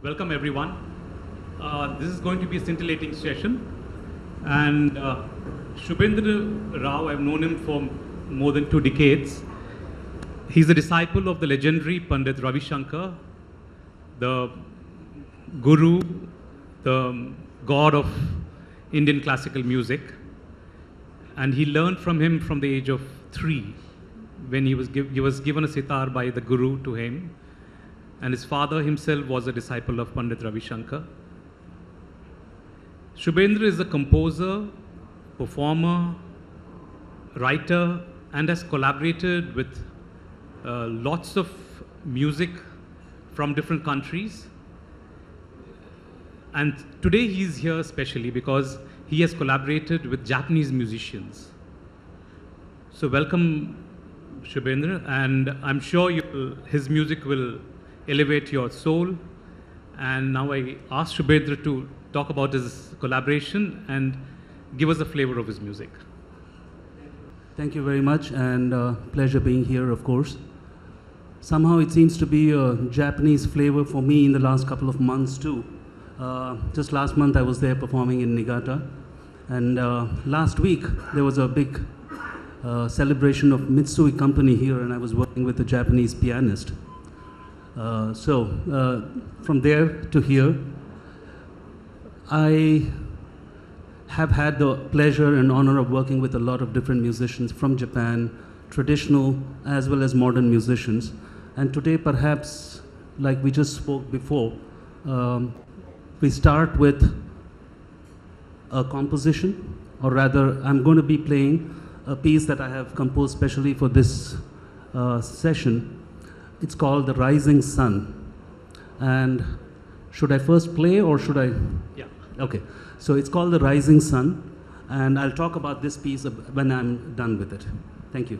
Welcome everyone. This is going to be a scintillating session. And Shubhendra Rao, I've known him for more than 2 decades. He's a disciple of the legendary Pandit Ravi Shankar, the guru, the god of Indian classical music. And he learned from him from the age of 3 when he was given a sitar by the guru to him. And his father himself was a disciple of Pandit Ravi Shankar. Shubhendra is a composer, performer, writer, and has collaborated with lots of music from different countries. And today he's here especially because he has collaborated with Japanese musicians. So welcome, Shubhendra, and I'm sure his music will elevate your soul. And now I ask Shubhendra to talk about his collaboration and give us a flavor of his music. Thank you very much, and pleasure being here, of course. Somehow it seems to be a Japanese flavor for me in the last couple of months too. Just last month I was there performing in Niigata, and last week there was a big celebration of Mitsui Company here, and I was working with a Japanese pianist. From there to here, I have had the pleasure and honor of working with a lot of different musicians from Japan, traditional as well as modern musicians. And today, perhaps, like we just spoke before, we start with a composition, or rather, I'm going to be playing a piece that I have composed specially for this session. It's called The Rising Sun. And should I first play or should I? Yeah. Okay. So it's called The Rising Sun, and I'll talk about this piece when I'm done with it. Thank you.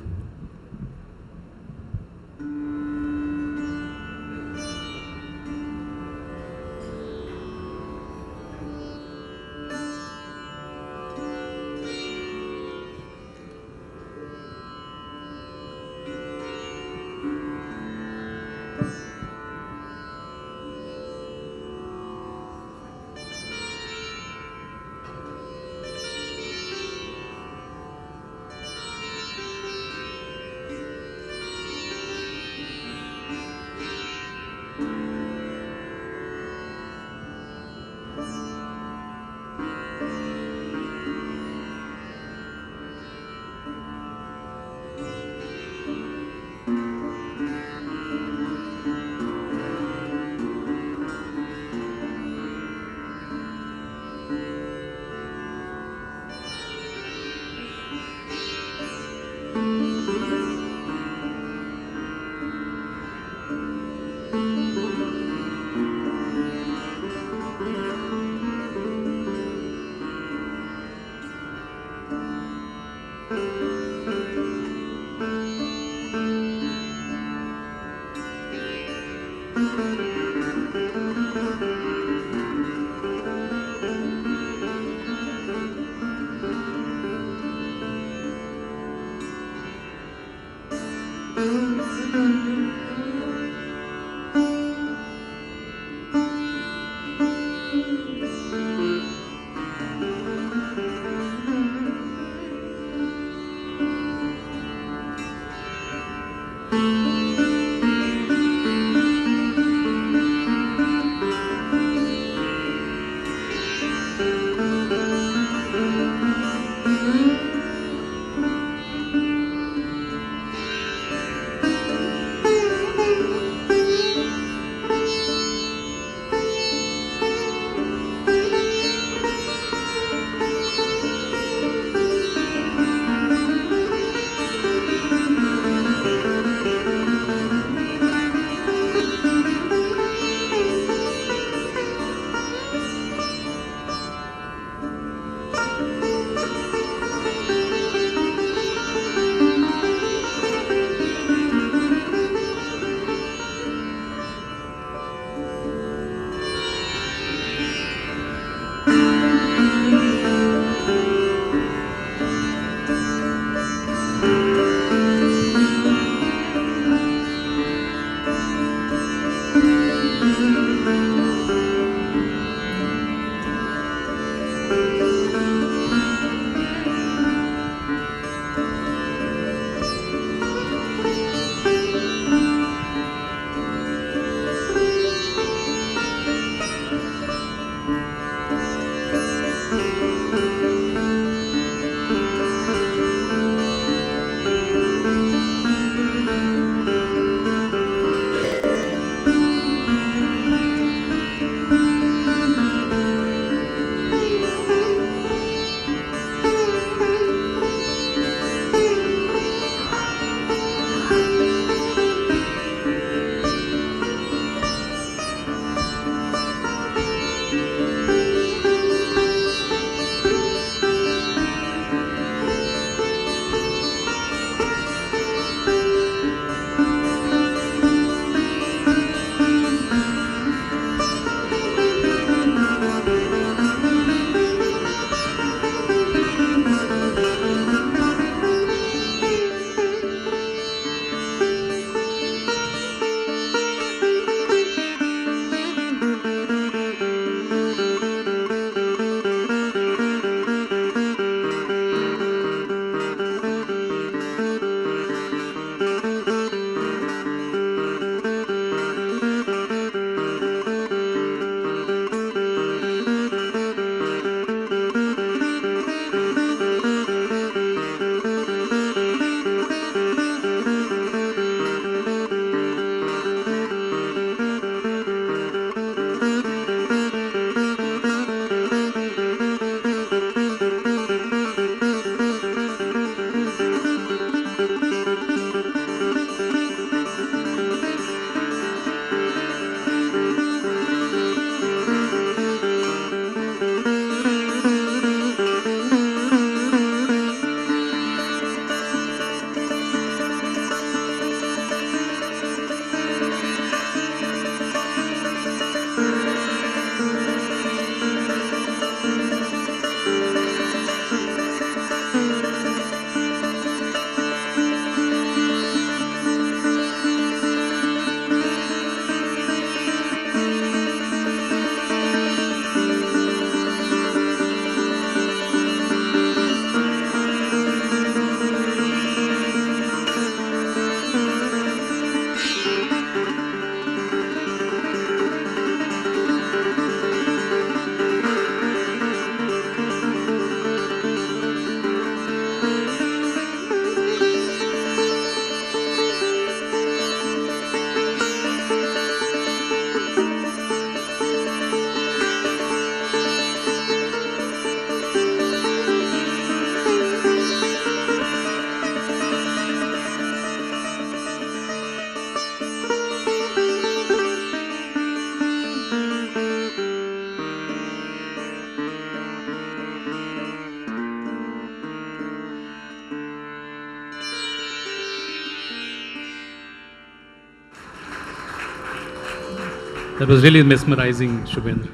That was really mesmerizing, Shubhendra.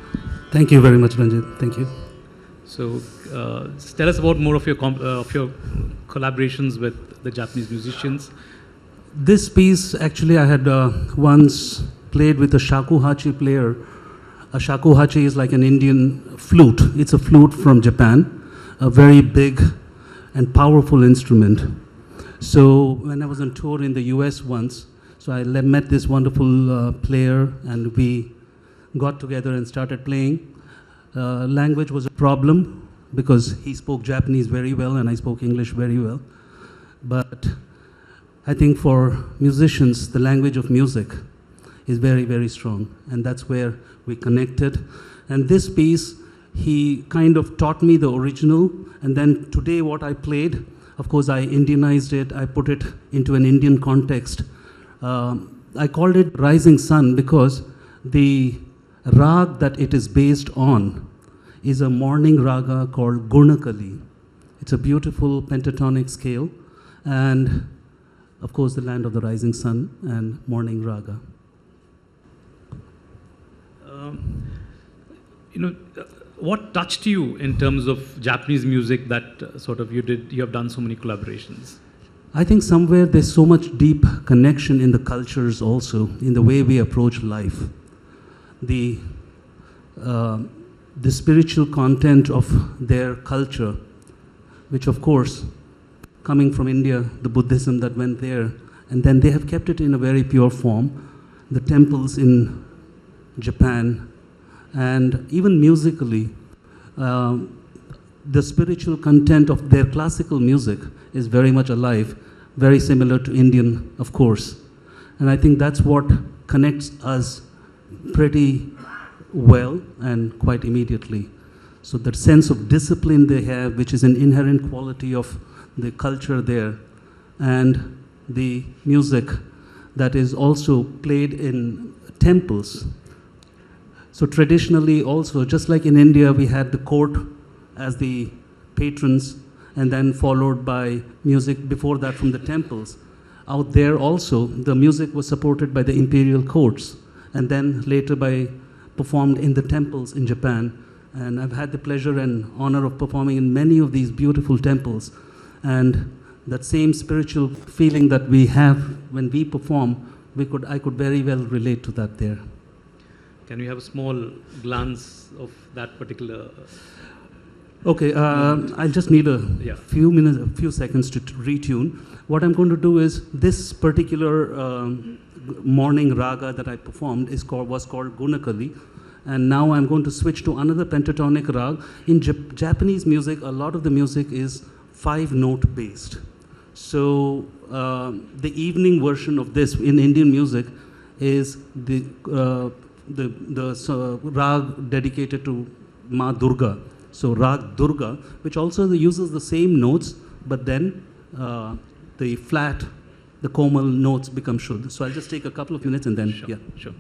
Thank you very much, Ranjit. Thank you. So, tell us about more of your collaborations with the Japanese musicians. This piece, actually, I had once played with a shakuhachi player. A shakuhachi is like an Indian flute. It's a flute from Japan, a very big and powerful instrument. So when I was on tour in the US once, so I met this wonderful player, and we got together and started playing. Language was a problem because he spoke Japanese very well and I spoke English very well. But I think for musicians, the language of music is very, very strong. And that's where we connected. And this piece, he kind of taught me the original. And then today what I played, of course, I Indianized it. I put it into an Indian context. I called it Rising Sun because the rag that it is based on is a morning raga called Gunakali. It's a beautiful pentatonic scale, and of course the land of the rising sun and morning raga. What touched you in terms of Japanese music that you have done so many collaborations? I think somewhere there's so much deep connection in the cultures also, in the way we approach life. The spiritual content of their culture, which of course, coming from India, the Buddhism that went there, and then they have kept it in a very pure form. The temples in Japan, and even musically, the spiritual content of their classical music is very much alive, very similar to Indian, of course. And I think that's what connects us pretty well and quite immediately. So that sense of discipline they have, which is an inherent quality of the culture there, and the music that is also played in temples. So traditionally also, just like in India, we had the court as the patrons, and then followed by music before that from the temples. Out there also, the music was supported by the imperial courts, and then later performed in the temples in Japan. And I've had the pleasure and honor of performing in many of these beautiful temples. And that same spiritual feeling that we have when we perform, I could very well relate to that there. Can we have a small glance of that particular? Okay, I'll just need a few seconds to retune. What I'm going to do is this particular morning raga that I performed was called Gunakali, and now I'm going to switch to another pentatonic rag. In Japanese music, a lot of the music is 5-note based. So the evening version of this in Indian music is the rag dedicated to Ma Durga. So Rag Durga, which also uses the same notes, but then the flat, the komal notes become shuddha. So I'll just take a couple of minutes and then, Sure.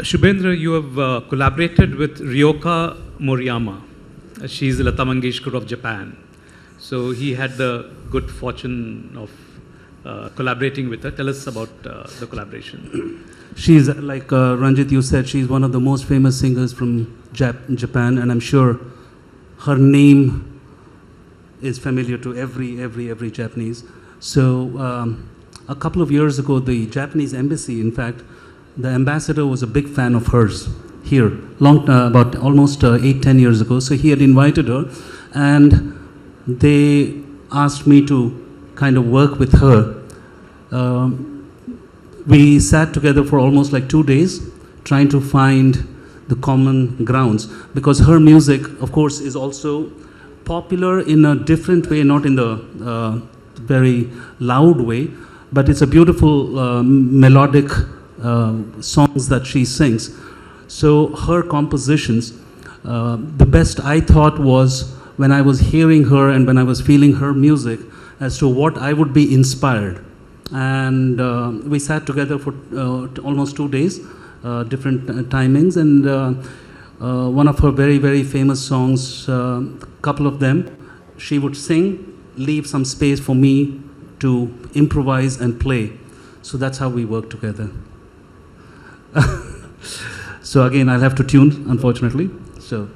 Shubhendra, you have collaborated with Ryoka Moriyama. She's the Lata Mangeshkar of Japan. So he had the good fortune of collaborating with her. Tell us about the collaboration. She's, like Ranjit, you said, she's one of the most famous singers from Japan, and I'm sure her name is familiar to every Japanese. So a couple of years ago, the Japanese embassy, in fact, the ambassador was a big fan of hers here, about almost 8-10 years ago. So he had invited her, and they asked me to kind of work with her. We sat together for almost like 2 days, trying to find the common grounds, because her music, of course, is also popular in a different way, not in the very loud way, but it's a beautiful melodic songs that she sings. So her compositions, the best I thought was when I was hearing her and when I was feeling her music as to what I would be inspired. And we sat together for almost 2 days, different timings, and one of her very famous songs, a couple of them, she would sing, leave some space for me to improvise and play. So that's how we work together. So again, I'll have to tune, unfortunately. So.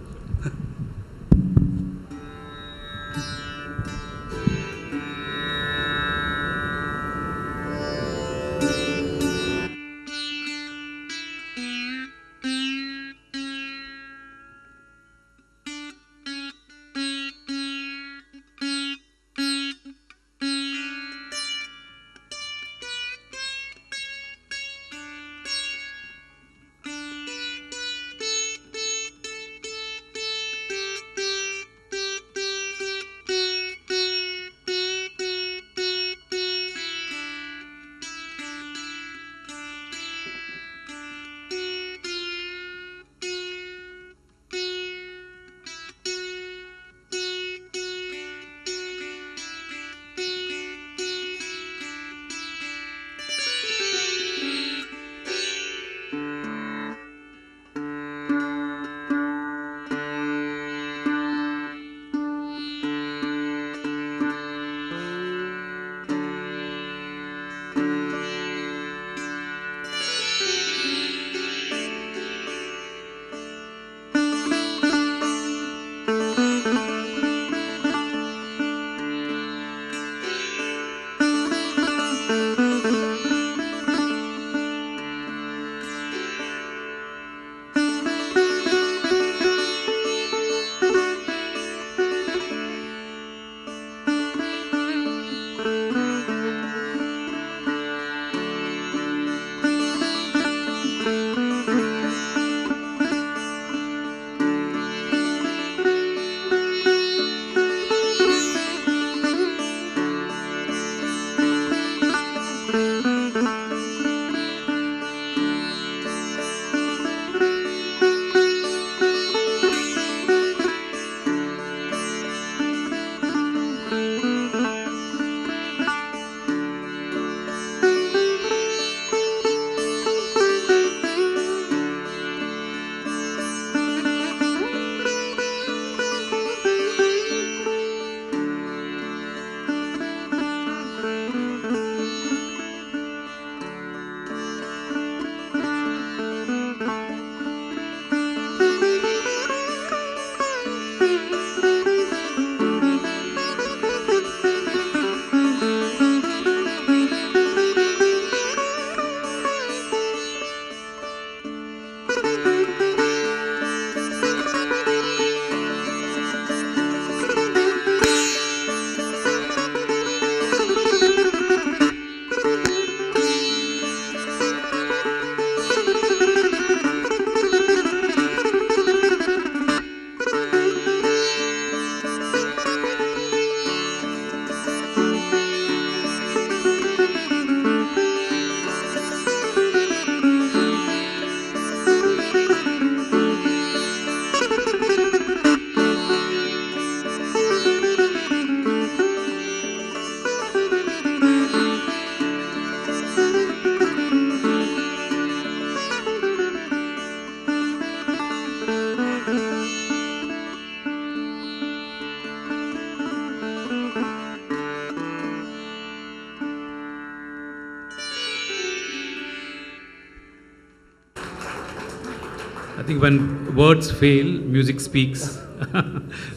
I think when words fail, music speaks.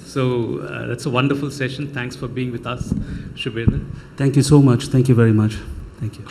So that's a wonderful session. Thanks for being with us, Shubhendra. Thank you so much. Thank you very much. Thank you.